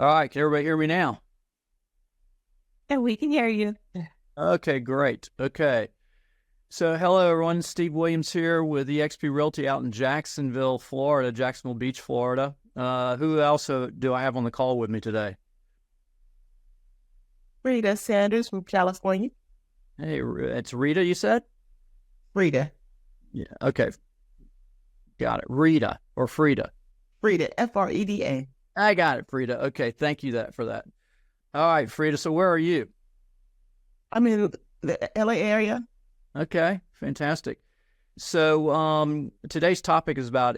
All right, can everybody hear me now? And we can hear you. Okay, great. Okay. So, hello, everyone. Steve Williams here with eXp Realty out in Jacksonville, Florida, Jacksonville Beach, Florida. Who else do I have on the call with me today? Rita Sanders from California. Hey, it's Rita, you said? Frida. Yeah. Okay. Got it. Rita or Frida. Frida, Freda. I got it, Frida. Okay. Thank you for that. All right, Frida. So, where are you? I'm in the LA area. Okay. Fantastic. So, today's topic is about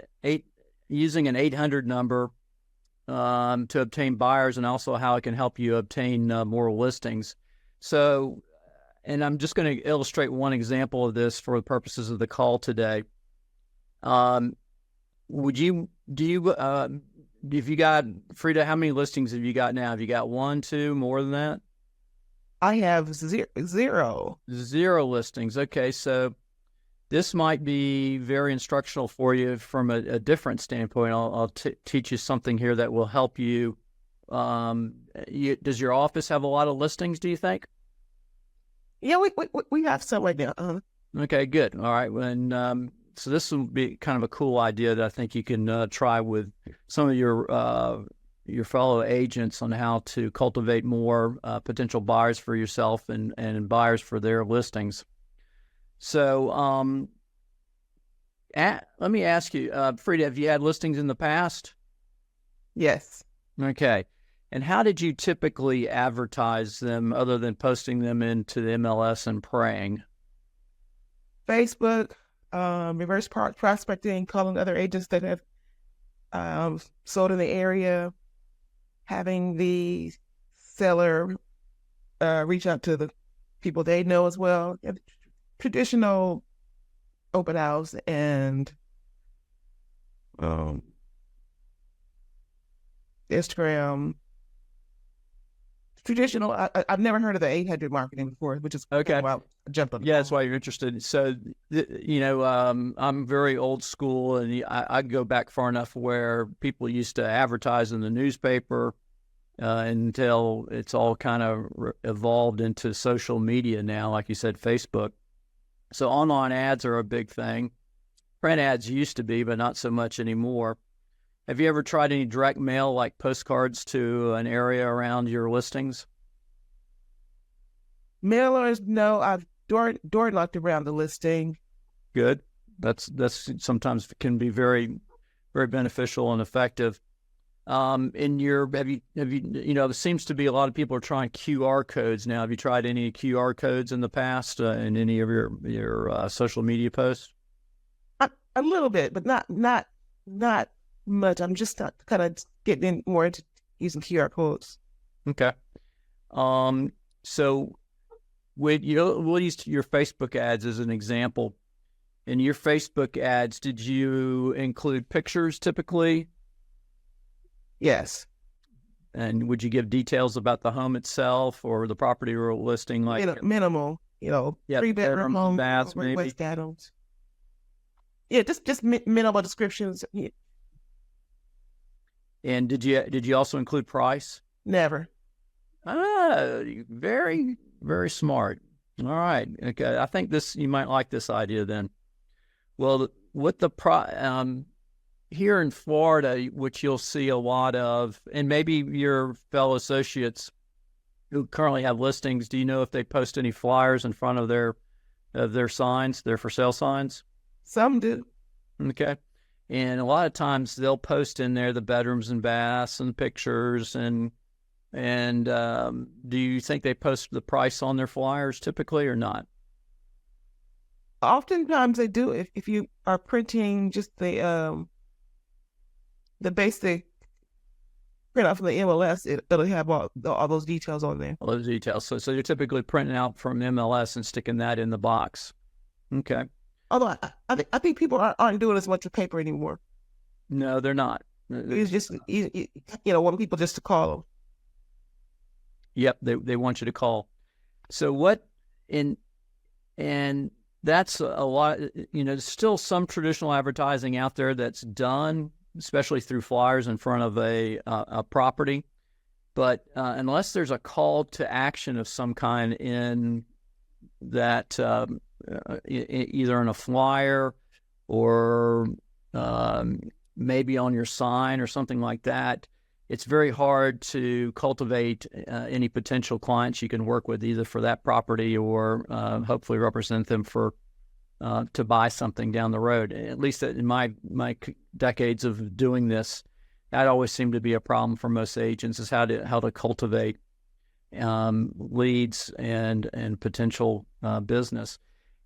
using an 800 number to obtain buyers, and also how it can help you obtain more listings. So, and I'm just going to illustrate one example of this for the purposes of the call today. If you got, Frida, how many listings have you got now? Have you got one, two, more than that? I have zero. Zero listings. Okay, so this might be very instructional for you from a different standpoint. I'll teach you something here that will help you. Does your office have a lot of listings, do you think? Yeah, we have some right now. Okay, good. All right. So this will be kind of a cool idea that I think you can try with some of your fellow agents on how to cultivate more potential buyers for yourself and buyers for their listings. So let me ask you, Frida, have you had listings in the past? Yes. Okay. And how did you typically advertise them other than posting them into the MLS and praying? Facebook, reverse prospecting, calling other agents that have sold in the area, having the seller reach out to the people they know as well. Traditional open house and Instagram. Traditional. I've never heard of the 800 marketing before, which is okay. Well, I jumped on. Yeah, that's why you're interested. So, I'm very old school, and I go back far enough where people used to advertise in the newspaper until it's all kind of evolved into social media now, like you said, Facebook. So online ads are a big thing. Print ads used to be, but not so much anymore. Have you ever tried any direct mail, like postcards to an area around your listings? Mailers, no. I've door knocked around the listing. Good. That's sometimes can be very, very beneficial and effective. It seems to be a lot of people are trying QR codes now. Have you tried any QR codes in the past in any of your social media posts? A little bit, but not much. I'm just kind of getting more into using QR codes. Okay. So we'll use your Facebook ads as an example. In your Facebook ads, did you include pictures typically? Yes. And would you give details about the home itself or the property or listing? Like minimal, 3-bedroom home, baths, maybe. West Adams. Yeah, just minimal descriptions. Yeah. And did you also include price? Never. Very, very smart. All right. Okay. I think you might like this idea then. Well, with here in Florida, which you'll see a lot of, and maybe your fellow associates who currently have listings, do you know if they post any flyers in front of their signs, their for sale signs? Some do. Okay. And a lot of times they'll post in there the bedrooms and baths and pictures and do you think they post the price on their flyers typically or not? Oftentimes they do. If you are printing just the basic print out from the MLS, it'll have all those details on there. All those details. So you're typically printing out from MLS and sticking that in the box. Okay. Although I think people aren't doing as much with paper anymore. No, they're not. It's just want people just to call them. Yep, they want you to call. So and that's a lot. There's still some traditional advertising out there that's done, especially through flyers in front of a property. But unless there's a call to action of some kind in that, either in a flyer or maybe on your sign or something like that, it's very hard to cultivate any potential clients you can work with, either for that property or hopefully represent them for to buy something down the road. At least in my decades of doing this, that always seemed to be a problem for most agents, is how to cultivate leads and potential business.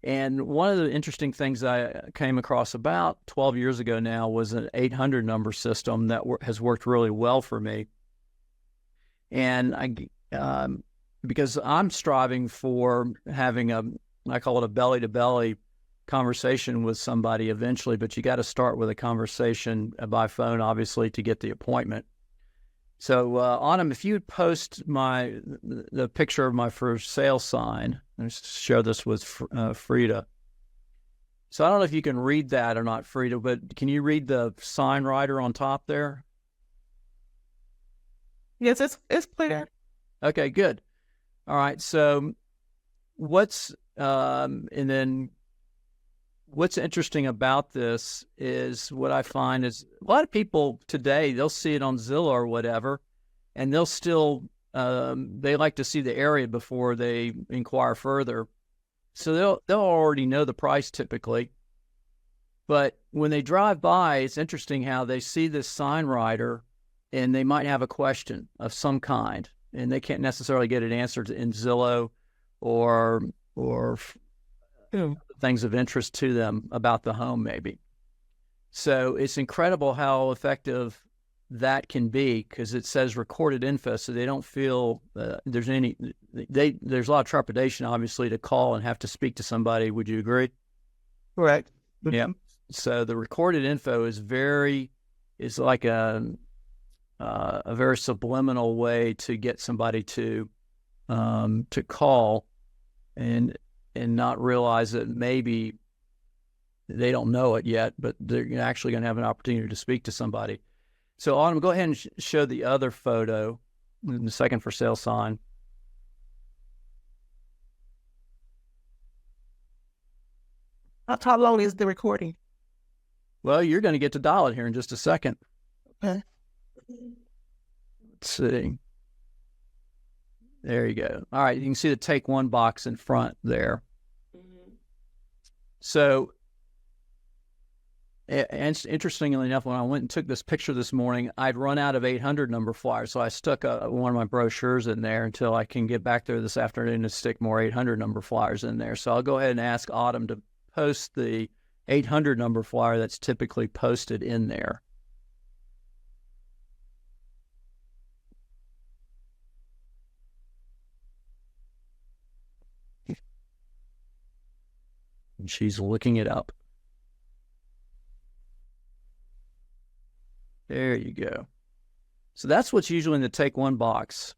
And one of the interesting things I came across about 12 years ago now was an 800 number system that has worked really well for me. And because I'm striving for having I call it a belly-to-belly conversation with somebody eventually, but you got to start with a conversation by phone, obviously, to get the appointment. So, Autumn, if you would post the picture of my for sale sign, and share this with Frida. So I don't know if you can read that or not, Frida, but can you read the sign writer on top there? Yes, it's clear. Okay, good. All right. So and then what's interesting about this is what I find is a lot of people today, they'll see it on Zillow or whatever, and they'll still, they like to see the area before they inquire further. So they'll already know the price typically. But when they drive by, it's interesting how they see this sign writer and they might have a question of some kind, and they can't necessarily get it answered in Zillow or things of interest to them about the home maybe. So it's incredible how effective that can be, because it says recorded info, so they don't feel there's a lot of trepidation, obviously, to call and have to speak to somebody. Would you agree? Correct. Yeah. So the recorded info is like a very subliminal way to get somebody to call and not realize that maybe they don't know it yet, but they're actually going to have an opportunity to speak to somebody. So, Autumn, go ahead and show the other photo, the second for sale sign. How long is the recording? Well, you're going to get to dial it here in just a second. Okay. Let's see. There you go. All right, you can see the take one box in front there. Mm-hmm. So, and interestingly enough, when I went and took this picture this morning, I'd run out of 800 number flyers. So I stuck one of my brochures in there until I can get back there this afternoon to stick more 800 number flyers in there. So I'll go ahead and ask Autumn to post the 800 number flyer that's typically posted in there. And she's looking it up. There you go. So that's what's usually in the take one box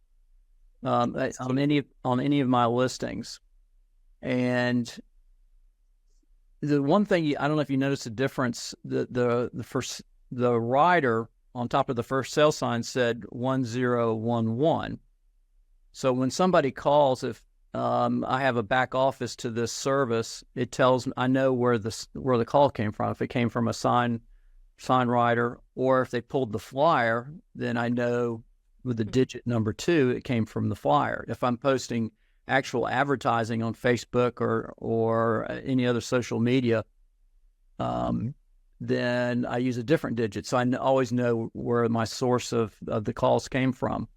on any of my listings. And the one thing, I don't know if you noticed the difference, the rider on top of the first sale sign said 1011. So when somebody calls, if I have a back office to this service, it tells me, I know where the call came from. If it came from a sign writer, or if they pulled the flyer, then I know with the digit number 2, it came from the flyer. If I'm posting actual advertising on Facebook or any other social media, then I use a different digit. So I always know where my source of the calls came from.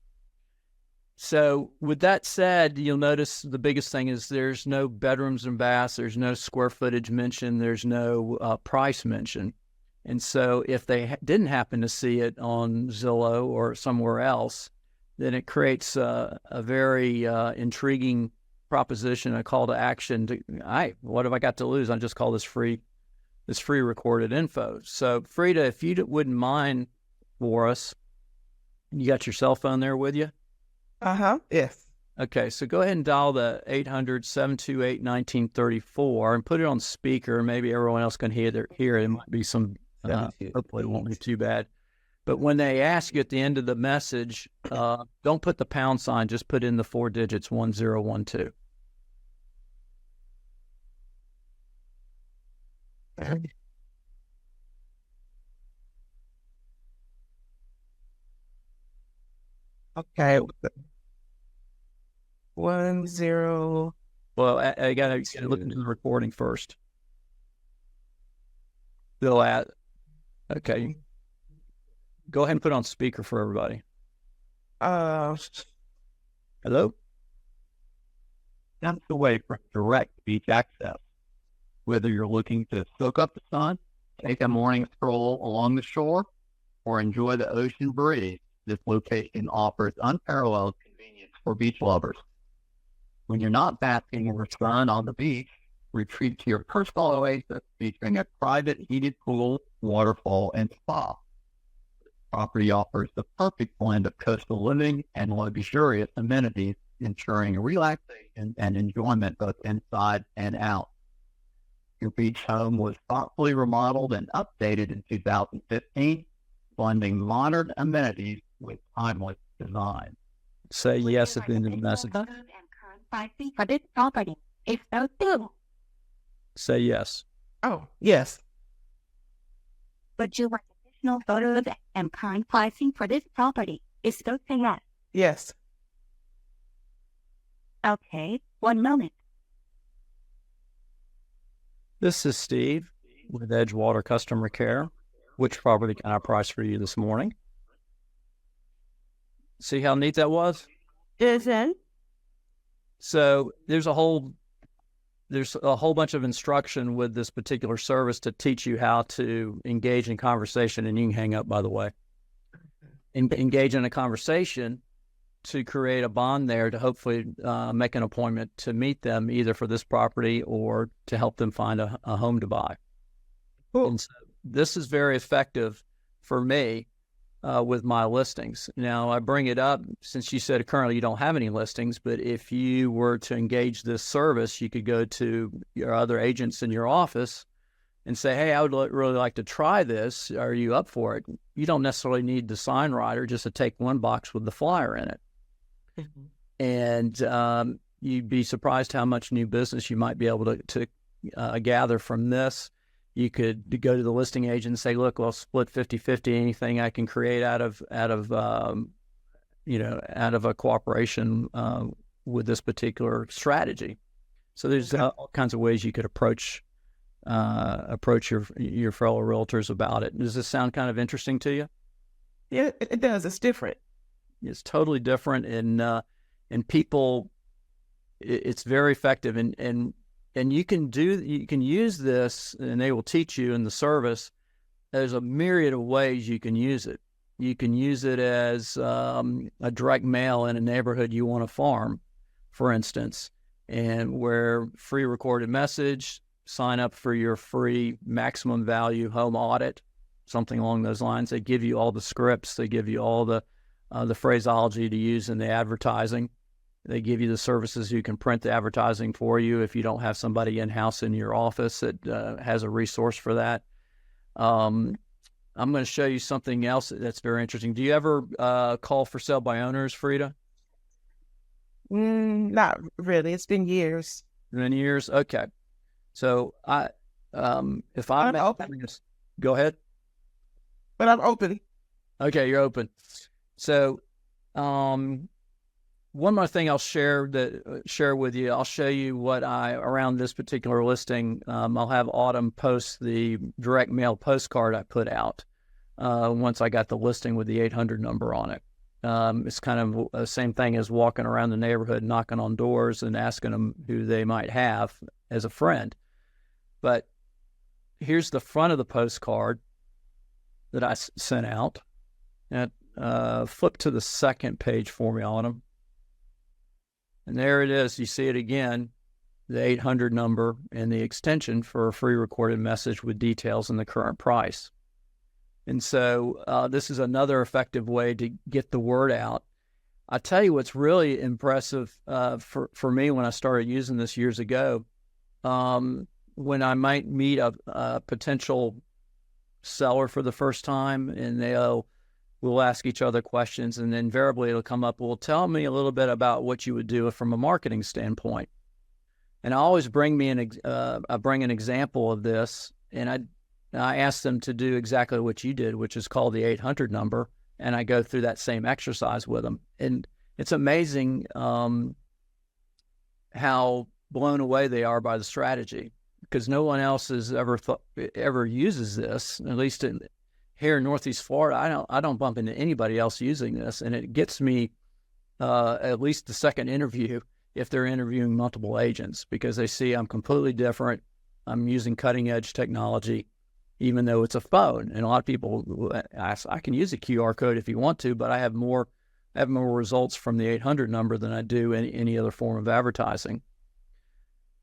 So with that said, you'll notice the biggest thing is there's no bedrooms and baths, there's no square footage mentioned, there's no price mentioned. And so if they didn't happen to see it on Zillow or somewhere else, then it creates a very intriguing proposition, a call to action to, what have I got to lose? I'll just call this free recorded info. So Frida, if you wouldn't mind for us, you got your cell phone there with you? Uh-huh, yes. Okay, so go ahead and dial the 800-728-1934 and put it on speaker. Maybe everyone else can hear it. It might be some, hopefully it won't be too bad. But when they ask you at the end of the message, don't put the pound sign, just put in the 4 digits 1012. Okay. 10. Well, I gotta look into the recording first. They'll add. Okay. Go ahead and put on speaker for everybody. Hello? That's the way for direct beach access. Whether you're looking to soak up the sun, take a morning stroll along the shore, or enjoy the ocean breeze, this location offers unparalleled convenience for beach lovers. When you're not basking in the sun on the beach, retreat to your personal oasis featuring a private heated pool, waterfall, and spa. Property offers the perfect blend of coastal living and luxurious amenities, ensuring relaxation and enjoyment both inside and out. Your beach home was thoughtfully remodeled and updated in 2015, blending modern amenities with timeless design. Say yes at the end of the message. For this property, if so too. Say yes. Oh, yes. Would you like additional photos and current pricing for this property? If so, say yes. Yes. Okay, 1 moment. This is Steve with Edgewater Customer Care. Which property can I price for you this morning? See how neat that was? Isn't? So there's a whole bunch of instruction with this particular service to teach you how to engage in conversation, and you can hang up, by the way. Engage in a conversation to create a bond there to hopefully make an appointment to meet them either for this property or to help them find a home to buy. Cool. And so this is very effective for me with my listings. Now, I bring it up since you said currently you don't have any listings, but if you were to engage this service, you could go to your other agents in your office and say, hey, I would really like to try this. Are you up for it? You don't necessarily need the sign writer, just to take one box with the flyer in it. Mm-hmm. And you'd be surprised how much new business you might be able to gather from this. You could go to the listing agent and say, look, we'll split 50-50, anything I can create out of a cooperation with this particular strategy. So there's all kinds of ways you could approach your fellow realtors about it. Does this sound kind of interesting to you? Yeah, it does. It's different. It's totally different, and people, it's very effective, and you can use this, and they will teach you in the service. There's a myriad of ways you can use it. You can use it as a direct mail in a neighborhood you want to farm, for instance, and where free recorded message, sign up for your free maximum value home audit, something along those lines. They give you all the scripts. They give you all the phraseology to use in the advertising. They give you the services. You can print the advertising for you if you don't have somebody in-house in your office that has a resource for that. I'm going to show you something else that's very interesting. Do you ever call for sale by owners, Frida? Not really. It's been years. Been years? Okay. So if I'm open. Go ahead. But I'm open. Okay, you're open. So one more thing I'll share with you. I'll show you what around this particular listing. I'll have Autumn post the direct mail postcard I put out once I got the listing with the 800 number on it. It's kind of the same thing as walking around the neighborhood, knocking on doors and asking them who they might have as a friend. But here's the front of the postcard that I sent out. And flip to the second page for me, Autumn. And there it is. You see it again, the 800 number and the extension for a free recorded message with details and the current price. And so this is another effective way to get the word out. I tell you what's really impressive for me when I started using this years ago, when I might meet a potential seller for the first time and they'll we'll ask each other questions, and invariably it'll come up, well, tell me a little bit about what you would do from a marketing standpoint. And I always bring an example of this, and I ask them to do exactly what you did, which is call the 800 number, and I go through that same exercise with them. And it's amazing how blown away they are by the strategy, because no one else has ever uses this. At least here in Northeast Florida, I don't bump into anybody else using this, and it gets me at least the second interview if they're interviewing multiple agents, because they see I'm completely different. I'm using cutting edge technology, even though it's a phone. And a lot of people ask, I can use a QR code if you want to, but I have more results from the 800 number than I do any other form of advertising.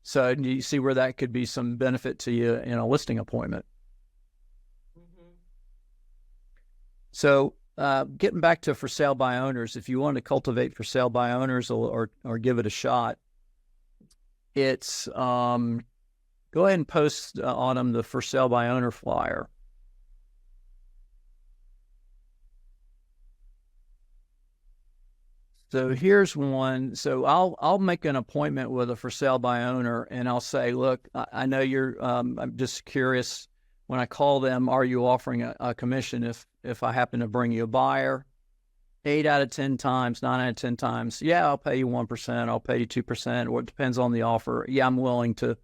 So do you see where that could be some benefit to you in a listing appointment? Mm-hmm. So getting back to for sale by owners, if you want to cultivate for sale by owners or give it a shot, it's go ahead and post on them the for sale by owner flyer. So here's one. So I'll make an appointment with a for sale by owner, and I'll say, look, I know you're. I'm just curious. When I call them, are you offering a commission if I happen to bring you a buyer? 8 out of 10 times, 9 out of 10 times, yeah, I'll pay you 1%. I'll pay you 2%, or it depends on the offer. Yeah, I'm willing to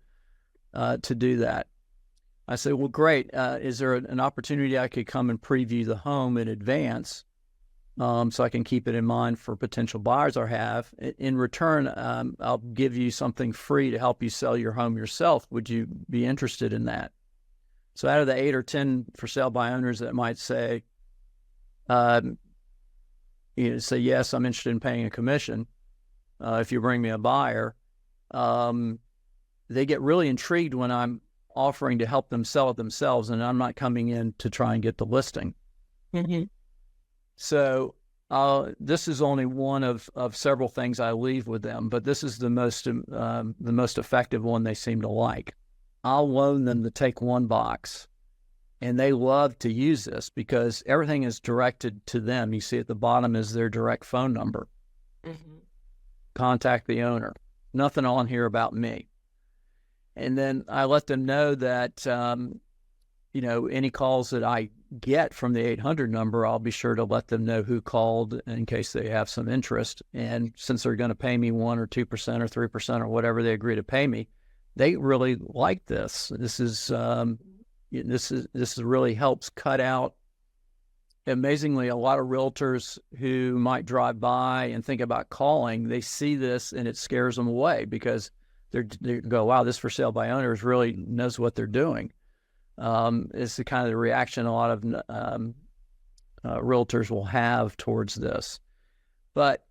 do that. I say, well, great. Is there an opportunity I could come and preview the home in advance? So I can keep it in mind for potential buyers I have. In return, I'll give you something free to help you sell your home yourself. Would you be interested in that? So out of the 8 or 10 for sale by owners that might say, say, yes, I'm interested in paying a commission if you bring me a buyer, they get really intrigued when I'm offering to help them sell it themselves, and I'm not coming in to try and get the listing. Mm-hmm. So this is only one of several things I leave with them, but this is the most effective one they seem to like. I'll loan them to take one box, and they love to use this because everything is directed to them. You see at the bottom is their direct phone number. Mm-hmm. Contact the owner. Nothing on here about me. And then I let them know that, any calls that I get from the 800 number, I'll be sure to let them know who called in case they have some interest. And since they're going to pay me 1 or 2% or 3% or whatever they agree to pay me, they really like this. This really helps cut out, amazingly, a lot of realtors who might drive by and think about calling. They see this and it scares them away because they go, wow, this for sale by owners really knows what they're doing. It's the kind of the reaction a lot of realtors will have towards this. But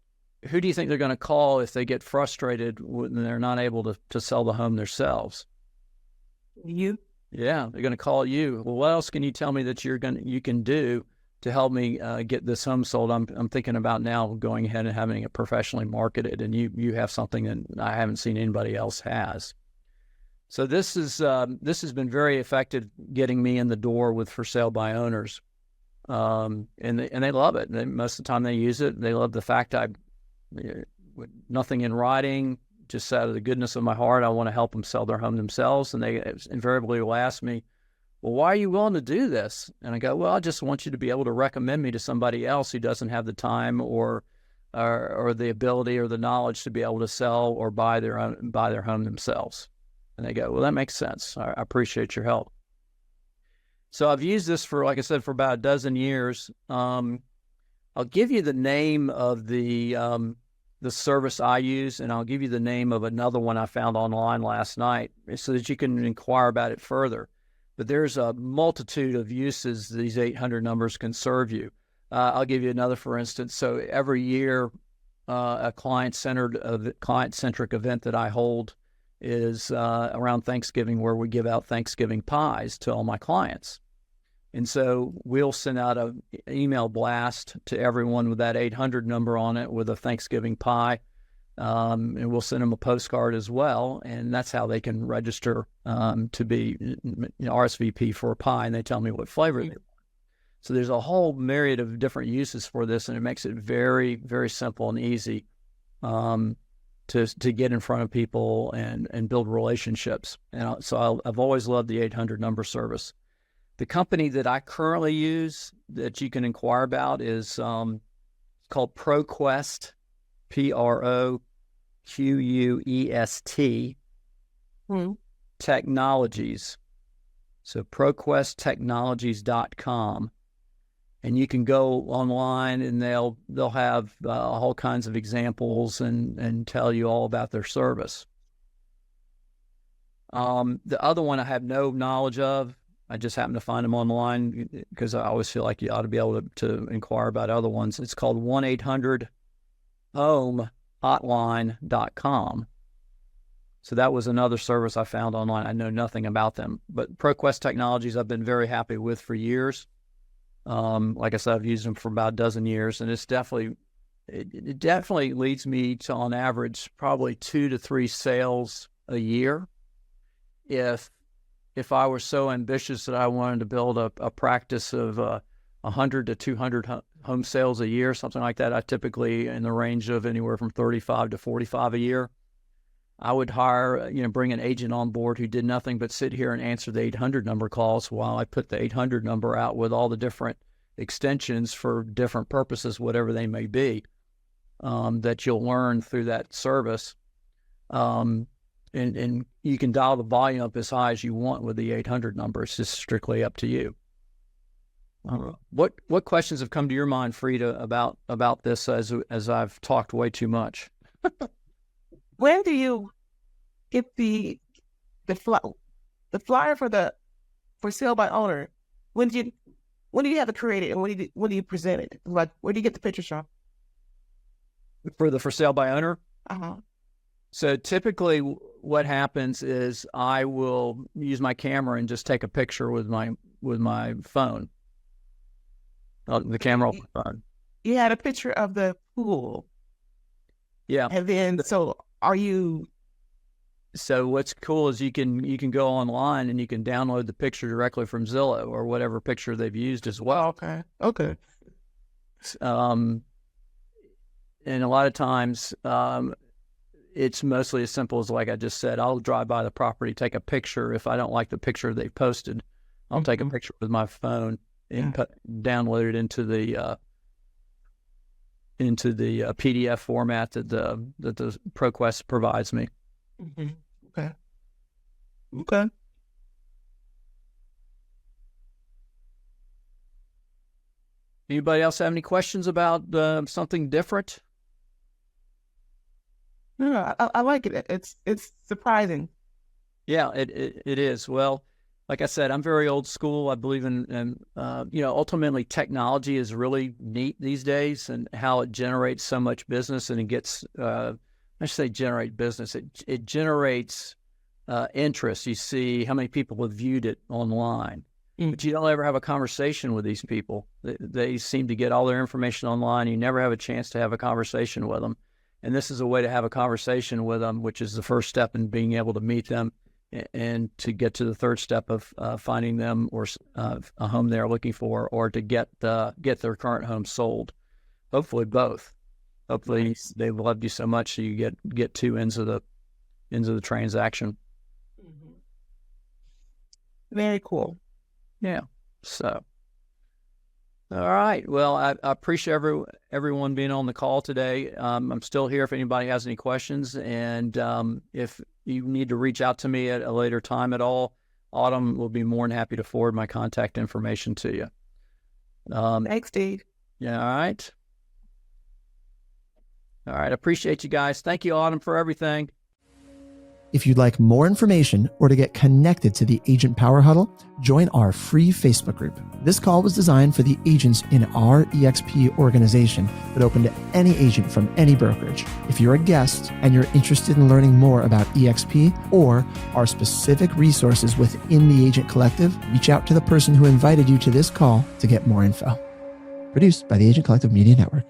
who do you think they're going to call if they get frustrated when they're not able to sell the home themselves? You? Yeah, they're going to call you. Well, what else can you tell me that you can do to help me get this home sold? I'm thinking about now going ahead and having it professionally marketed, and you have something that I haven't seen anybody else has. So this has been very effective getting me in the door with for sale by owners, and they love it. Most of the time they use it. They love the fact with nothing in writing, just out of the goodness of my heart, I want to help them sell their home themselves. And they invariably will ask me, well, why are you willing to do this? And I go, well, I just want you to be able to recommend me to somebody else who doesn't have the time or the ability or the knowledge to be able to sell or buy their home themselves. And they go, well, that makes sense. I appreciate your help. So I've used this for, like I said, for about a dozen years. I'll give you the name of the service I use, and I'll give you the name of another one I found online last night so that you can inquire about it further. But there's a multitude of uses these 800 numbers can serve you. I'll give you another, for instance. So every year, a client-centric event that I hold is around Thanksgiving, where we give out Thanksgiving pies to all my clients. And so we'll send out an email blast to everyone with that 800 number on it with a Thanksgiving pie. And we'll send them a postcard as well. And that's how they can register to be RSVP for a pie. And they tell me what flavor they want. So there's a whole myriad of different uses for this, and it makes it very, very simple and easy to get in front of people and build relationships. And so I've always loved the 800 number service. The company that I currently use that you can inquire about is called ProQuest, ProQuest Technologies. So ProQuestTechnologies.com. And you can go online and they'll have all kinds of examples and tell you all about their service. The other one I have no knowledge of. I just happen to find them online because I always feel like you ought to be able to inquire about other ones. It's called 1-800-HOME-HOTLINE.com. So that was another service I found online. I know nothing about them. But ProQuest Technologies I've been very happy with for years. Like I said, I've used them for about a dozen years, and it definitely leads me to, on average, probably 2 to 3 sales a year. If I were so ambitious that I wanted to build a practice of 100 to 200 home sales a year, something like that, I typically in the range of anywhere from 35 to 45 a year. I would hire, bring an agent on board who did nothing but sit here and answer the 800 number calls while I put the 800 number out with all the different extensions for different purposes, whatever they may be, that you'll learn through that service. And you can dial the volume up as high as you want with the 800 number. It's just strictly up to you. What questions have come to your mind, Frida, about this as I've talked way too much? When do you get the flyer for sale by owner? When do you have it created, and when do you present it? Like, where do you get the pictures from? For the for sale by owner? Uh-huh. So typically what happens is I will use my camera and just take a picture with my phone. The camera on my phone. You had a picture of the pool. Yeah. And then, so what's cool is you can go online and you can download the picture directly from Zillow or whatever picture they've used as well. Okay. And a lot of times, it's mostly as simple as, like I just said, I'll drive by the property, take a picture. If I don't like the picture they posted, I'll take a picture with my phone and download it into the PDF format that the ProQuest provides me. Mm-hmm. Okay. Anybody else have any questions about something different? No, I like it. It's surprising. Yeah, it is. Well, like I said, I'm very old school. I believe in ultimately technology is really neat these days, and how it generates so much business, and it gets, I should say generate business. It generates interest. You see how many people have viewed it online, but you don't ever have a conversation with these people. They seem to get all their information online. You never have a chance to have a conversation with them. And this is a way to have a conversation with them, which is the first step in being able to meet them and to get to the third step of finding them or a home they're looking for, or to get their current home sold. Hopefully both. Hopefully they've loved you so much so you get two ends of the transaction. Mm-hmm. Very cool. Yeah. So, all right. Well, I appreciate everyone being on the call today. I'm still here if anybody has any questions, and if you need to reach out to me at a later time at all, Autumn will be more than happy to forward my contact information to you. Thanks, Steve. Yeah. All right. All right. I appreciate you guys. Thank you, Autumn, for everything. If you'd like more information or to get connected to the Agent Power Huddle, join our free Facebook group. This call was designed for the agents in our EXP organization, but open to any agent from any brokerage. If you're a guest and you're interested in learning more about EXP or our specific resources within the Agent Collective, reach out to the person who invited you to this call to get more info. Produced by the Agent Collective Media Network.